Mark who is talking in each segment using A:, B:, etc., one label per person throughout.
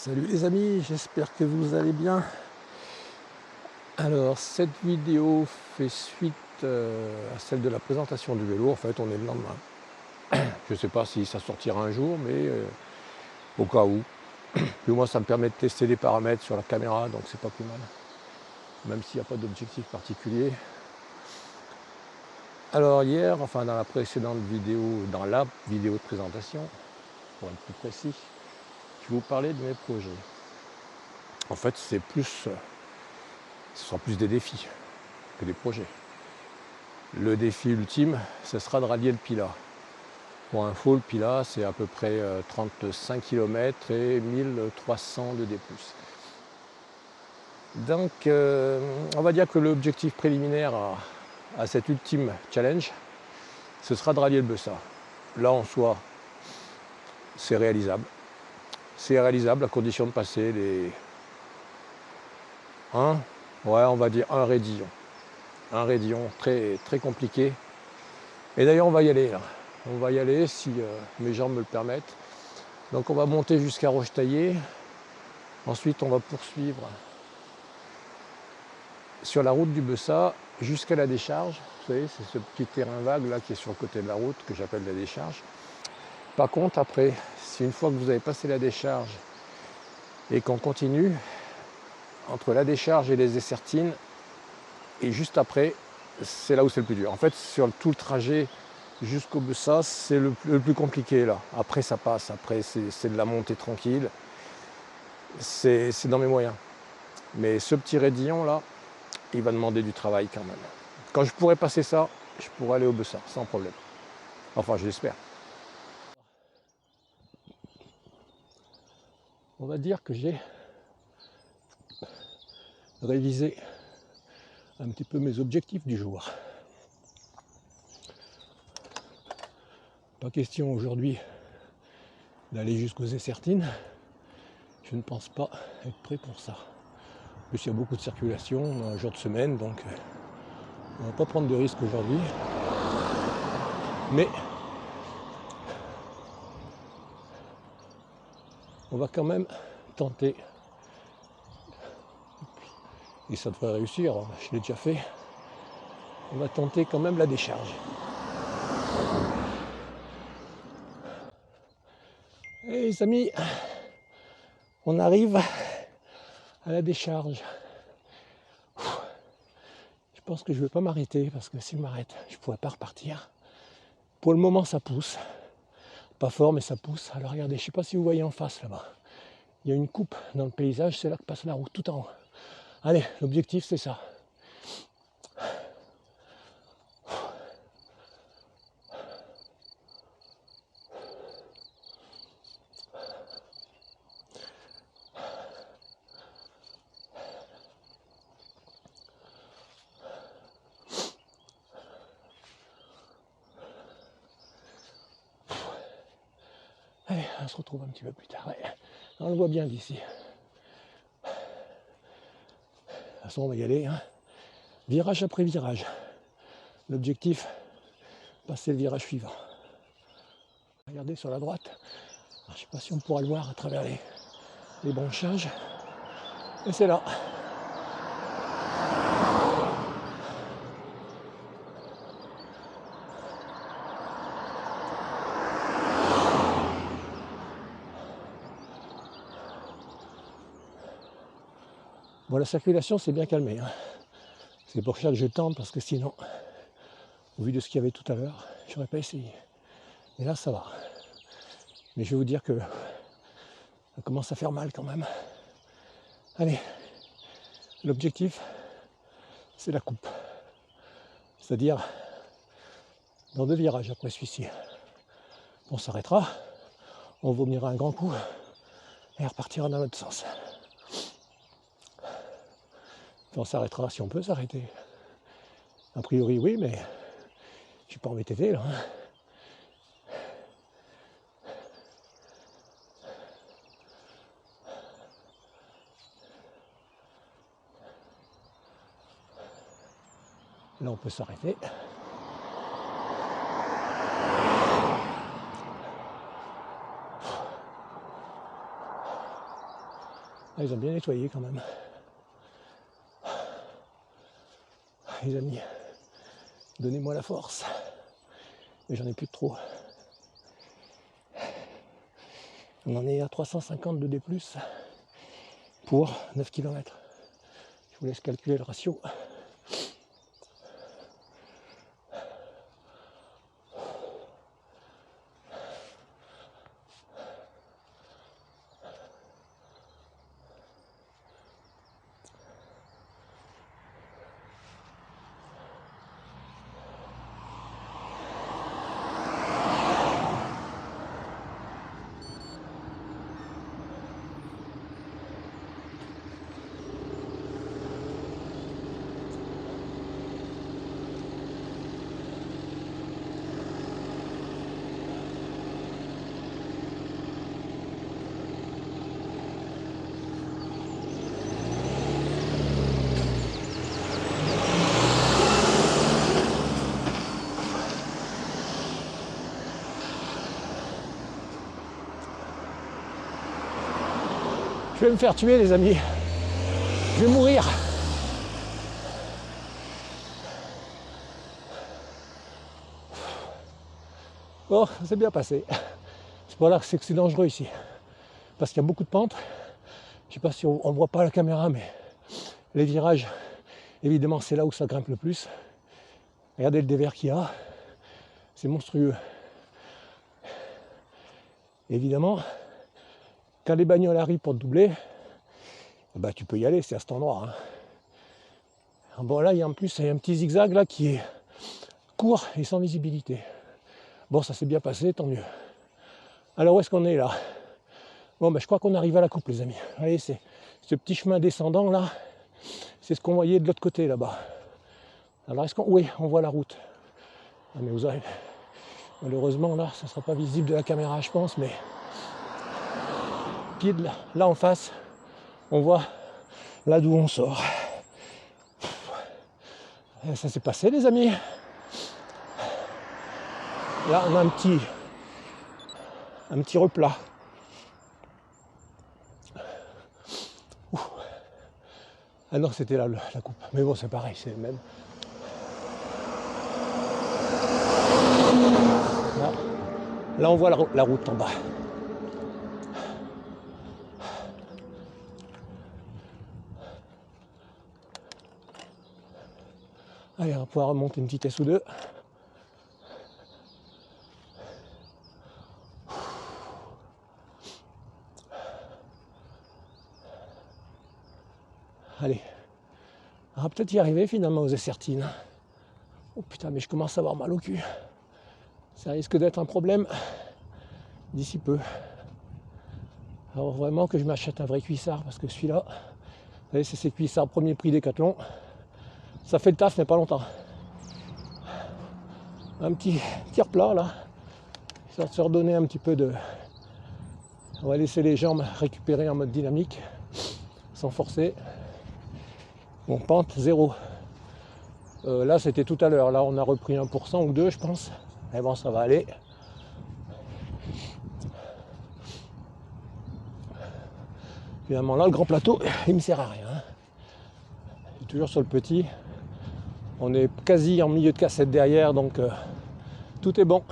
A: Salut les amis, j'espère que vous allez bien. Alors cette vidéo fait suite à celle de la présentation du vélo. En fait, on est le lendemain. Je ne sais pas si ça sortira un jour, mais au cas où. Puis moi, ça me permet de tester les paramètres sur la caméra, donc c'est pas plus mal. Même s'il n'y a pas d'objectif particulier. Alors hier, enfin dans la précédente vidéo, dans la vidéo de présentation, pour être plus précis, je vais vous parler de mes projets. En fait, ce sera plus des défis que des projets. Le défi ultime, ce sera de rallier le Pilat. Pour info, le Pilat, c'est à peu près 35 km et 1300 de D+. Donc, on va dire que l'objectif préliminaire à cet ultime challenge, ce sera de rallier le Bessat. Là, en soi, c'est réalisable. C'est réalisable à condition de passer les... on va dire un raidillon. Un raidillon très, très compliqué. Et d'ailleurs, on va y aller là. On va y aller si mes jambes me le permettent. Donc on va monter jusqu'à Rochetaillé. Ensuite, on va poursuivre sur la route du Bessat jusqu'à la décharge. Vous savez, c'est ce petit terrain vague là qui est sur le côté de la route que j'appelle la décharge. Par contre, après, si une fois que vous avez passé la décharge et qu'on continue entre la décharge et les Essertines, et juste après, c'est là où c'est le plus dur. En fait, sur tout le trajet jusqu'au Bessat, c'est le plus compliqué là. Après, ça passe. Après, c'est de la montée tranquille. C'est dans mes moyens. Mais ce petit raidillon là, il va demander du travail quand même. Quand je pourrai passer ça, je pourrai aller au Bessat sans problème. Enfin, je l'espère. On va dire que j'ai révisé un petit peu mes objectifs du jour. Pas question aujourd'hui d'aller jusqu'aux Essertines. Je ne pense pas être prêt pour ça. En plus, il y a beaucoup de circulation, on a un jour de semaine, donc on ne va pas prendre de risque aujourd'hui. Mais on va quand même tenter, et ça devrait réussir, je l'ai déjà fait, on va tenter quand même la décharge. Et les amis, on arrive à la décharge. Je pense que je ne vais pas m'arrêter parce que si je m'arrête, je ne pourrai pas repartir. Pour le moment, ça pousse. Pas fort, mais ça pousse. Alors regardez, je ne sais pas si vous voyez en face là-bas. Il y a une coupe dans le paysage, c'est là que passe la route, tout en haut. Allez, l'objectif c'est ça. Allez, on se retrouve un petit peu plus tard. Ouais. On le voit bien d'ici. De toute façon, on va y aller. Virage après virage. L'objectif, passer le virage suivant. Regardez sur la droite. Alors, je ne sais pas si on pourra le voir à travers les branchages. Et c'est là. Bon, la circulation s'est bien calmée. C'est pour ça que je tente, parce que sinon, au vu de ce qu'il y avait tout à l'heure, je n'aurais pas essayé. Et là, ça va. Mais je vais vous dire que ça commence à faire mal quand même. Allez, l'objectif, c'est la coupe. C'est-à-dire, dans 2 virages après celui-ci, on s'arrêtera, on vomira un grand coup et on repartira dans l'autre sens. On s'arrêtera si on peut s'arrêter. A priori, oui, mais je suis pas en VTT là. Là, on peut s'arrêter. Ah, ils ont bien nettoyé quand même. Les amis, donnez-moi la force. Mais j'en ai plus de trop. On en est à 350 de D+, pour 9 km. Je vous laisse calculer le ratio. Je vais me faire tuer les amis. Je vais mourir. Bon, ça s'est bien passé. C'est pour là que c'est dangereux ici. Parce qu'il y a beaucoup de pentes. Je sais pas si on ne voit pas à la caméra, mais les virages, évidemment, c'est là où ça grimpe le plus. Regardez le dévers qu'il y a. C'est monstrueux. Évidemment, quand les bagnoles arrivent pour te doubler, bah, tu peux y aller, c'est à cet endroit. Hein. Bon, là, il y a en plus un petit zigzag là qui est court et sans visibilité. Bon, ça s'est bien passé, tant mieux. Alors, où est-ce qu'on est là? Bon, ben, je crois qu'on arrive à la coupe, les amis. Allez, c'est ce petit chemin descendant là, c'est ce qu'on voyait de l'autre côté là-bas. Alors, est-ce qu'on... Oui, on voit la route. Ah, mais vous avez... Malheureusement, là, ça ne sera pas visible de la caméra, je pense, mais pied de là en face, on voit là d'où on sort. Et ça s'est passé, les amis. Là, on a un petit replat. Ouh. Ah non, c'était là la coupe. Mais bon, c'est pareil, c'est le même. Là on voit la route en bas. Allez, on va pouvoir remonter une vitesse ou deux. Allez, on va peut-être y arriver finalement aux Essertines. Oh putain, mais je commence à avoir mal au cul. Ça risque d'être un problème d'ici peu. Alors vraiment que je m'achète un vrai cuissard, parce que celui-là, vous savez, c'est ces cuissards premier prix Décathlon. Ça fait le taf, mais pas longtemps. Un petit replat là, ça va se redonner un petit peu de... On va laisser les jambes récupérer en mode dynamique, sans forcer. Bon, pente, 0. Là, c'était tout à l'heure. Là, on a repris 1% ou 2, je pense. Mais bon, ça va aller. Finalement, là, le grand plateau, il me sert à rien. Je suis toujours sur le petit. On est quasi en milieu de cassette derrière, donc tout est bon.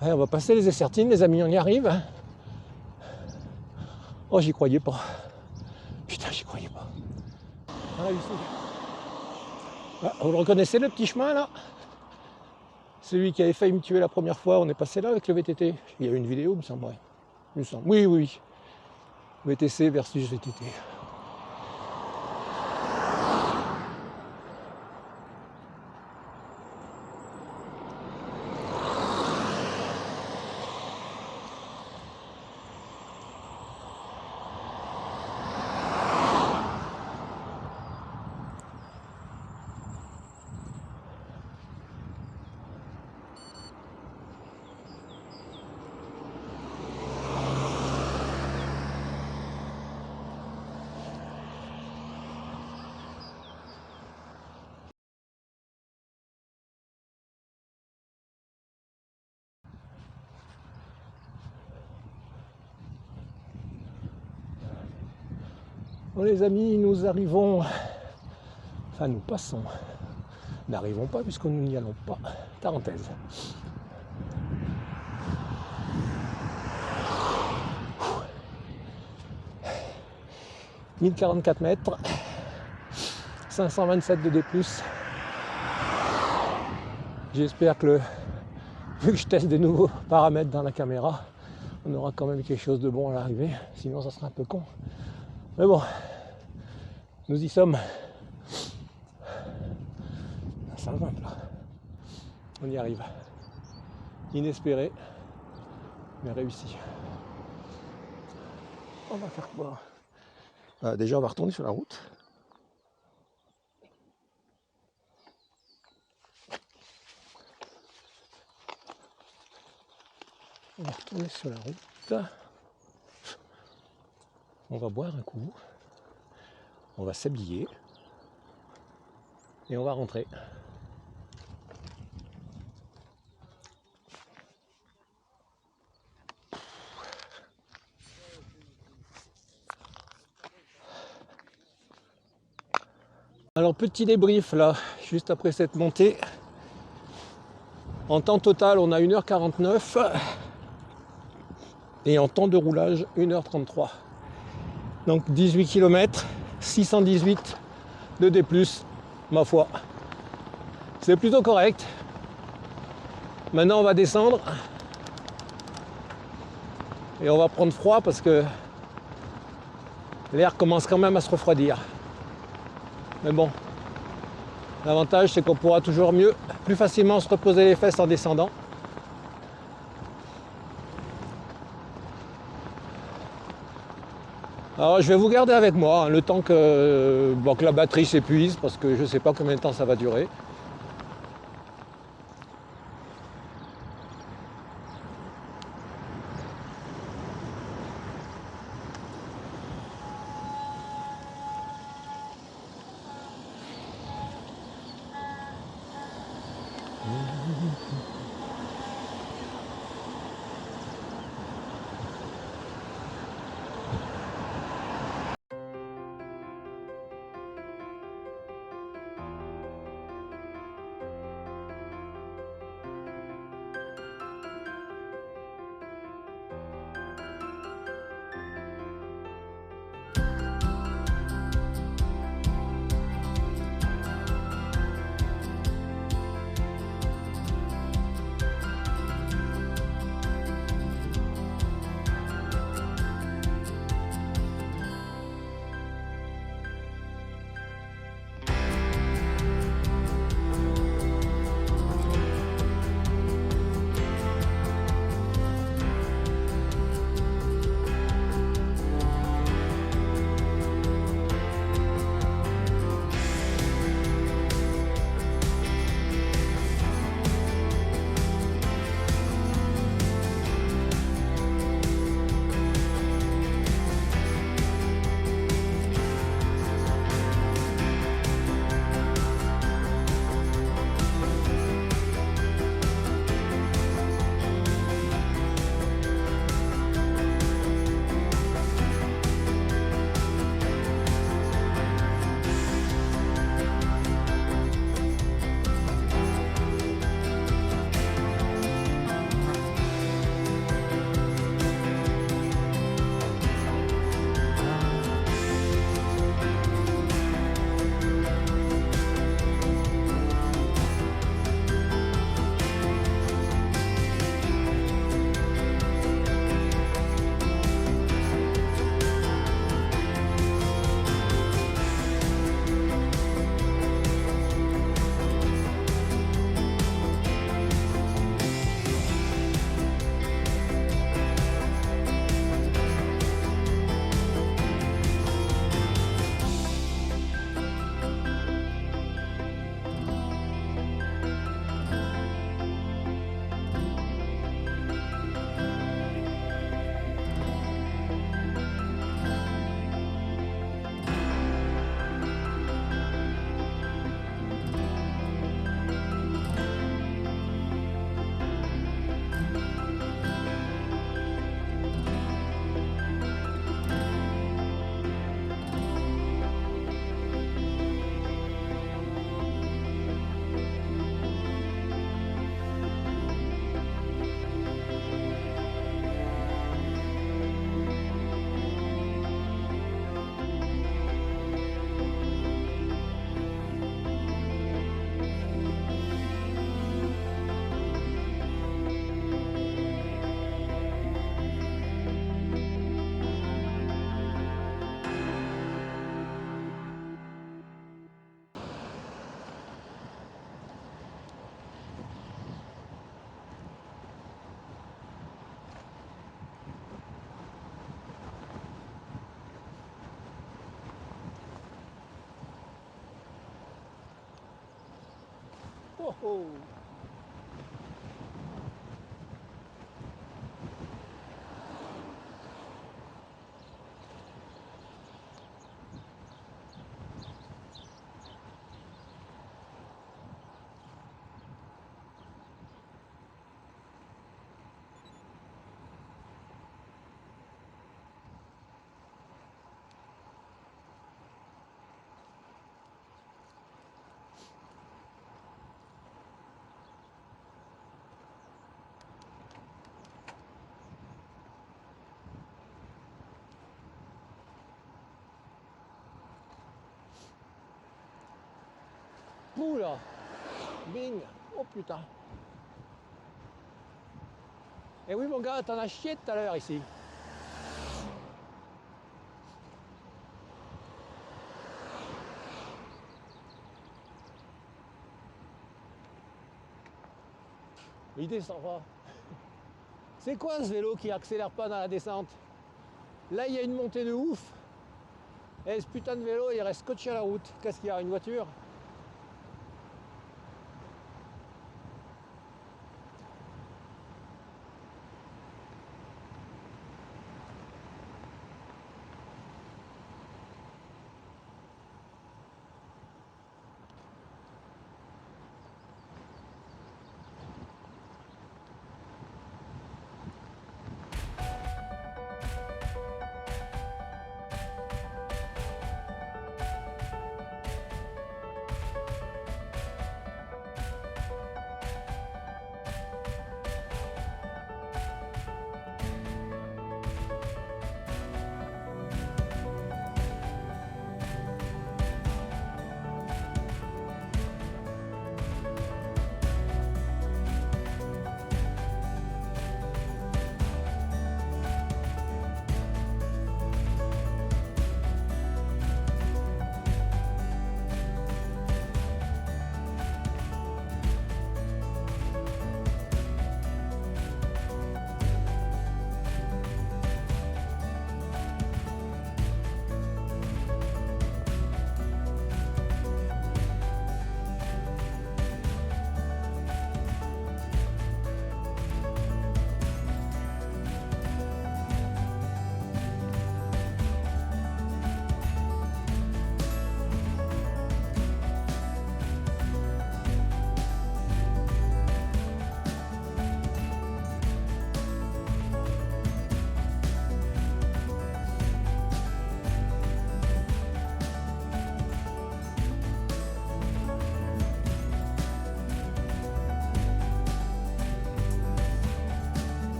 A: Allez, on va passer les Essertines, les amis, on y arrive. Oh, j'y croyais pas. Putain, j'y croyais pas. Ah, ici. Ah, vous le reconnaissez, le petit chemin, là? Celui qui avait failli me tuer la première fois, on est passé là avec le VTT. Il y a eu une vidéo, il me semble. Oui, oui. VTC versus VTT. Bon les amis, nous arrivons, enfin nous passons, n'arrivons pas puisque nous n'y allons pas, Tarentaise. « 1044 mètres, 527 de D+. J'espère que, vu que je teste des nouveaux paramètres dans la caméra, on aura quand même quelque chose de bon à l'arrivée, sinon ça sera un peu con. Mais bon, nous y sommes. Ça grimpe là. On y arrive. Inespéré, mais réussi. On va faire quoi ? Déjà, on va retourner sur la route. On va retourner sur la route. On va boire un coup. On va s'habiller. Et on va rentrer. Alors petit débrief là, juste après cette montée. En temps total, on a 1h49 et en temps de roulage, 1h33. Donc 18 km, 618 de D+, ma foi. C'est plutôt correct. Maintenant, on va descendre et on va prendre froid parce que l'air commence quand même à se refroidir. Mais bon, l'avantage c'est qu'on pourra toujours mieux, plus facilement se reposer les fesses en descendant. Alors je vais vous garder avec moi, hein, le temps que la batterie s'épuise, parce que je ne sais pas combien de temps ça va durer. Oh, oh. Oula, bing, oh putain. Et oui mon gars, t'en as chié tout à l'heure ici. Il descend pas. C'est quoi ce vélo qui accélère pas dans la descente? Là il y a une montée de ouf. Et ce putain de vélo il reste scotché à la route. Qu'est-ce qu'il y a, une voiture?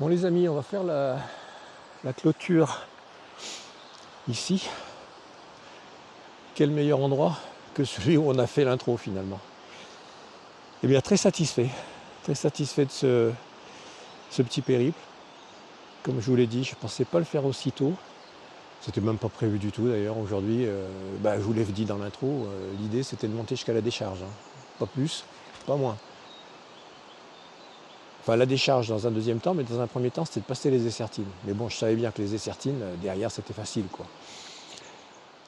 A: Bon les amis, on va faire la clôture ici. Quel meilleur endroit que celui où on a fait l'intro finalement. Eh bien très satisfait de ce petit périple. Comme je vous l'ai dit, je ne pensais pas le faire aussitôt. C'était même pas prévu du tout d'ailleurs. Aujourd'hui, je vous l'ai dit dans l'intro, l'idée c'était de monter jusqu'à la décharge. Pas plus, pas moins. Enfin, la décharge dans un deuxième temps, mais dans un premier temps, c'était de passer les Essertines. Mais bon, je savais bien que les Essertines, derrière, c'était facile, quoi.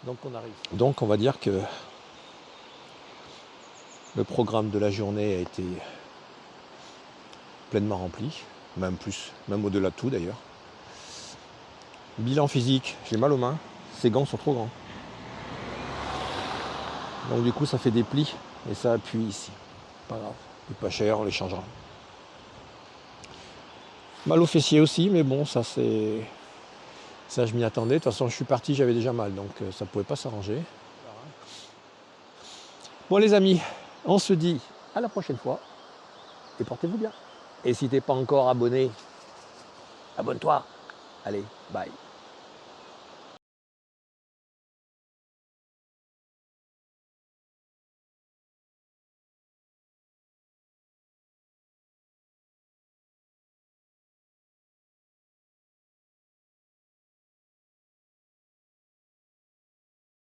A: Donc on arrive. Donc on va dire que le programme de la journée a été pleinement rempli, même plus, même au-delà de tout d'ailleurs. Bilan physique, j'ai mal aux mains, ces gants sont trop grands. Donc du coup ça fait des plis et ça appuie ici. Pas grave, c'est pas cher, on les changera. Mal aux fessiers aussi, mais bon, ça c'est. Ça je m'y attendais. De toute façon je suis parti, j'avais déjà mal, donc ça pouvait pas s'arranger. Bon les amis, on se dit à la prochaine fois et portez-vous bien. Et si t'es pas encore abonné, abonne-toi. Allez, bye.